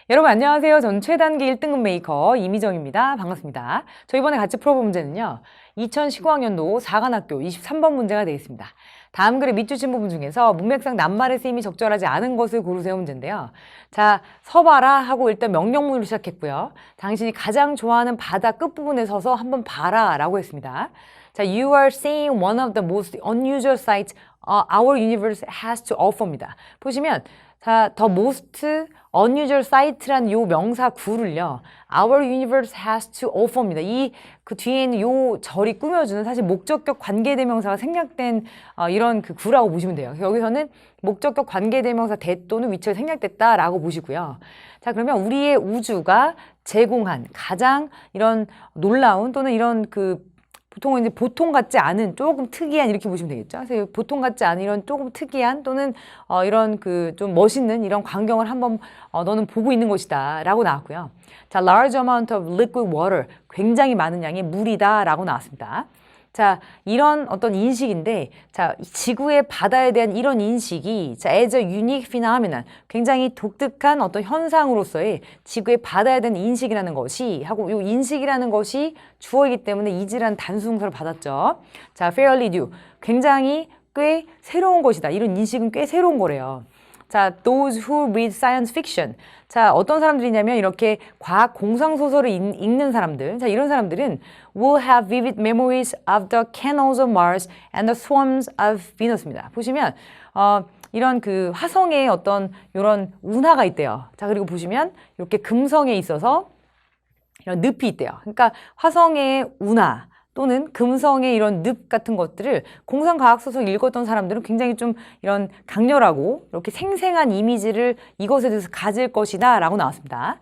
여러분 안녕하세요. 전 최단기 1등급 메이커 이미정입니다. 반갑습니다. 저 이번에 같이 풀어볼 문제는요. 2019학년도 4간학교 23번 문제가 되겠습니다. 다음 글에 밑주신 부분 중에서 문맥상 낱말의 쓰임이 적절하지 않은 것을 고르세요 문제인데요. 자, 서봐라 하고 일단 명령문으로 시작했고요. 당신이 가장 좋아하는 바다 끝부분에 서서 한번 봐라 라고 했습니다. 자, you are seeing one of the most unusual sights our universe has to offer입니다. 보시면 자, the most unusual sight라는 요 명사 구를요. Our universe has to offer입니다. 그 뒤에 있는 요 절이 꾸며주는 사실 목적격 관계대명사가 생략된 이런 그 구라고 보시면 돼요. 여기서는 목적격 관계대명사 대 또는 위치가 생략됐다라고 보시고요. 자, 그러면 우리의 우주가 제공한 가장 이런 놀라운 또는 이런 보통은 이제 보통 같지 않은 조금 특이한 이렇게 보시면 되겠죠. 그래서 보통 같지 않은 이런 조금 특이한 또는 이런 좀 멋있는 이런 광경을 한번 너는 보고 있는 것이다 라고 나왔고요. 자, large amount of liquid water 굉장히 많은 양의 물이다 라고 나왔습니다. 자, 이런 어떤 인식인데, 자, 지구의 바다에 대한 이런 인식이, 자, as a unique phenomenon, 굉장히 독특한 어떤 현상으로서의 지구의 바다에 대한 인식이라는 것이, 하고 이 인식이라는 것이 주어이기 때문에 is라는 단수동사를 받았죠. 자, fairly new, 굉장히 꽤 새로운 것이다. 이런 인식은 꽤 새로운 거래요. 자, those who read science fiction. 자, 어떤 사람들이냐면 이렇게 과학 공상소설을 읽는 사람들. 자, 이런 사람들은 will have vivid memories of the canals of Mars and the swarms of Venus입니다. 보시면 이런 화성에 어떤 이런 운하가 있대요. 자, 그리고 보시면 이렇게 금성에 있어서 이런 늪이 있대요. 그러니까 화성의 운하 또는 금성의 이런 늪 같은 것들을 공상과학소설 읽었던 사람들은 굉장히 좀 이런 강렬하고 이렇게 생생한 이미지를 이것에 대해서 가질 것이다 라고 나왔습니다.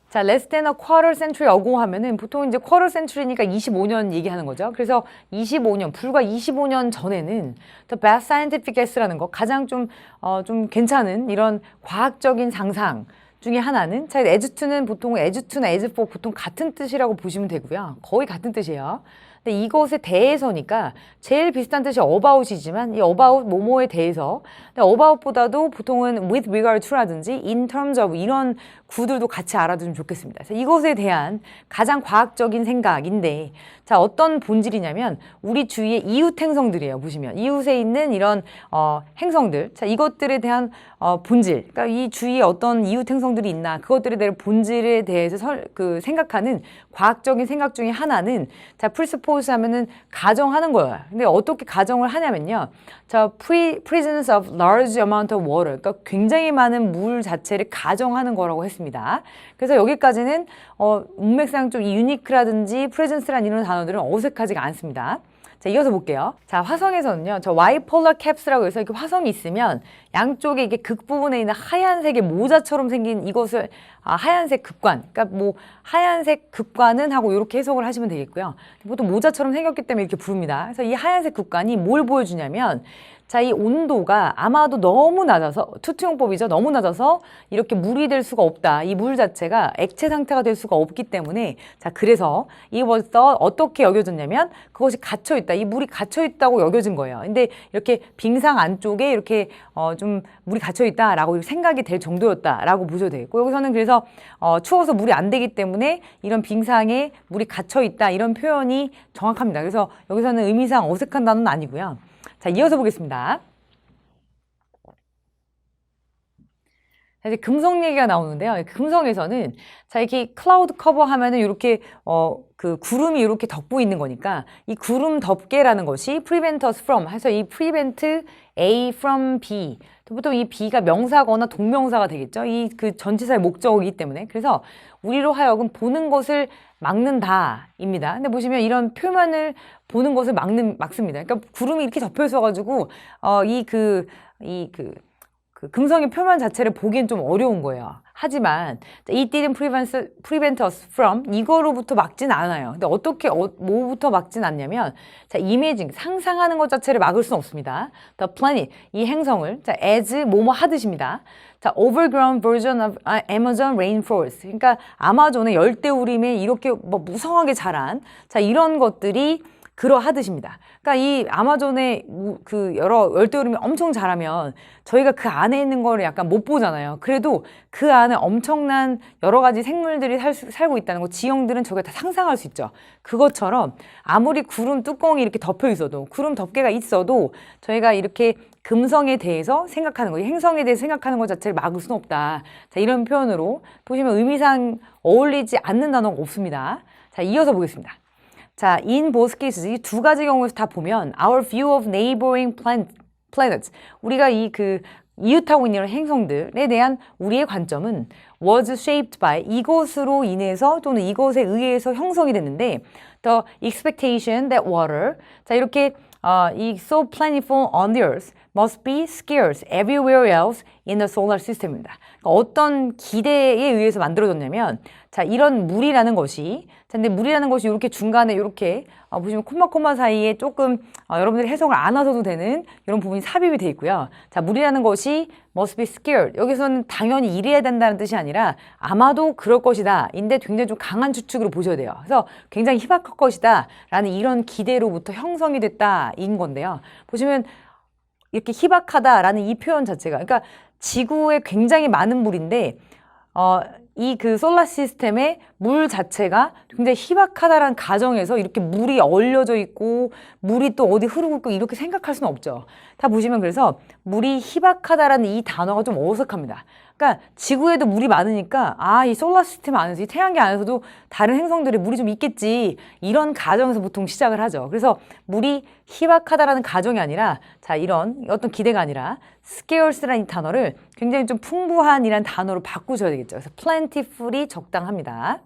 자, less than a quarter century ago 하면은 보통 이제 quarter century니까 25년 얘기하는 거죠. 그래서 25년, 불과 25년 전에는 the best scientific guess라는 거, 가장 좀 괜찮은 이런 과학적인 상상 중에 하나는, 자, as to는 보통 as to나 as for 보통 같은 뜻이라고 보시면 되고요. 거의 같은 뜻이에요. 근데 이것에 대해서니까 제일 비슷한 뜻이 about이지만 이 about 뭐뭐에 대해서, 근데 about보다도 보통은 with regard to라든지 in terms of 이런 구들도 같이 알아두면 좋겠습니다. 그래서 이것에 대한 가장 과학적인 생각인데, 자, 어떤 본질이냐면 우리 주위의 이웃 행성들이에요. 보시면 이웃에 있는 이런 행성들, 자, 이것들에 대한 본질, 그러니까 이 주위에 어떤 이웃 행성들이 있나 그것들에 대한 본질에 대해서 생각하는 과학적인 생각 중에 하나는, 자, 프리스포즈 하면은 가정하는 거예요. 근데 어떻게 가정을 하냐면요. 자, presence of large amount of water, 그러니까 굉장히 많은 물 자체를 가정하는 거라고 했습니다. 그래서 여기까지는 문맥상 좀 unique라든지 presence라는 이런 단어들은 어색하지가 않습니다. 자, 이어서 볼게요. 자, 화성에서는요, 저 bipolar caps라고 해서 이렇게 화성이 있으면 양쪽에 이게 극 부분에 있는 하얀색의 모자처럼 생긴 이것을 하얀색 극관, 그러니까 뭐 하얀색 극관은 하고 이렇게 해석을 하시면 되겠고요. 보통 모자처럼 생겼기 때문에 이렇게 부릅니다. 그래서 이 하얀색 극관이 뭘 보여주냐면, 자, 이 온도가 아마도 너무 낮아서, 투투용법이죠. 너무 낮아서 이렇게 물이 될 수가 없다. 이 물 자체가 액체 상태가 될 수가 없기 때문에, 자, 그래서 이것부터 어떻게 여겨졌냐면 그것이 갇혀있다. 이 물이 갇혀있다고 여겨진 거예요. 근데 이렇게 빙상 안쪽에 이렇게 좀 물이 갇혀있다라고 생각이 될 정도였다라고 보셔도 되겠고, 여기서는 그래서 추워서 물이 안 되기 때문에 이런 빙상에 물이 갇혀있다 이런 표현이 정확합니다. 그래서 여기서는 의미상 어색한 단어는 아니고요. 자, 이어서 보겠습니다. 자, 이제 금성 얘기가 나오는데요. 금성에서는, 자, 이렇게 클라우드 커버 하면은 이렇게 구름이 이렇게 덮고 있는 거니까 이 구름 덮개라는 것이 prevent us from 해서 이 prevent A from B, 보통 이 B가 명사거나 동명사가 되겠죠. 이 전치사의 목적이기 때문에. 그래서 우리로 하여금 보는 것을 막는다입니다. 근데 보시면 이런 표현을 보는 것을 막습니다. 그러니까 구름이 이렇게 덮여 있어가지고 금성의 표면 자체를 보기엔 좀 어려운 거예요. 하지만 it didn't prevent us from 이거로부터 막진 않아요. 근데 어떻게 뭐부터 막진 않냐면, 자, 이미징 상상하는 것 자체를 막을 수는 없습니다. The planet 이 행성을, 자, as 뭐뭐 하듯입니다. 자, overgrown version of Amazon rainforest, 그러니까 아마존의 열대우림에 이렇게 뭐 무성하게 자란, 자, 이런 것들이 그러하듯입니다. 그러니까 이 아마존의 그 여러 열대우림이 엄청 자라면 저희가 그 안에 있는 거를 약간 못 보잖아요. 그래도 그 안에 엄청난 여러 가지 생물들이 살고 있다는 거, 지형들은 저희가 다 상상할 수 있죠. 그것처럼 아무리 구름 뚜껑이 이렇게 덮여 있어도, 구름 덮개가 있어도 저희가 이렇게 금성에 대해서 생각하는 거, 행성에 대해서 생각하는 것 자체를 막을 수는 없다. 자, 이런 표현으로 보시면 의미상 어울리지 않는 단어가 없습니다. 자, 이어서 보겠습니다. 자, in both cases, 이 두 가지 경우에서 다 보면 our view of neighboring planets, 우리가 이웃하고 있는 행성들에 대한 우리의 관점은 was shaped by, 이것으로 인해서 또는 이것에 의해서 형성이 됐는데 the expectation that water, 자, 이렇게 이 so plentiful on the earth must be scarce everywhere else in the solar system입니다. 그러니까 어떤 기대에 의해서 만들어졌냐면, 자, 이런 물이라는 것이, 자, 근데 물이라는 것이 이렇게 중간에 이렇게 보시면 콤마 사이에 조금 여러분들이 해석을 안 하셔도 되는 이런 부분이 삽입이 돼 있고요. 자, 물이라는 것이 must be scarce. 여기서는 당연히 이래야 된다는 뜻이 아니라 아마도 그럴 것이다. 인데 굉장히 좀 강한 추측으로 보셔야 돼요. 그래서 굉장히 희박할 것이다. 라는 이런 기대로부터 형성이 됐다인 건데요. 보시면 이렇게 희박하다라는 이 표현 자체가, 그러니까 지구에 굉장히 많은 물인데 이 그 솔라 시스템의 물 자체가 굉장히 희박하다라는 가정에서 이렇게 물이 얼려져 있고 물이 또 어디 흐르고 있고 이렇게 생각할 수는 없죠. 다 보시면 그래서 물이 희박하다라는 이 단어가 좀 어색합니다. 그러니까 지구에도 물이 많으니까 이 솔라 시스템 안에서, 이 태양계 안에서도 다른 행성들에 물이 좀 있겠지, 이런 가정에서 보통 시작을 하죠. 그래서 물이 희박하다라는 가정이 아니라, 자, 이런 어떤 기대가 아니라 scarce라는 이 단어를 굉장히 좀 풍부한이라는 단어로 바꾸셔야 되겠죠. 그래서 plentiful이 적당합니다.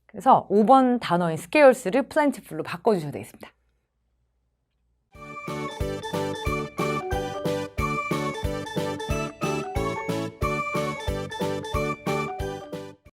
그래서 5번 단어인 scarce를 plentiful로 바꿔주셔야 되겠습니다.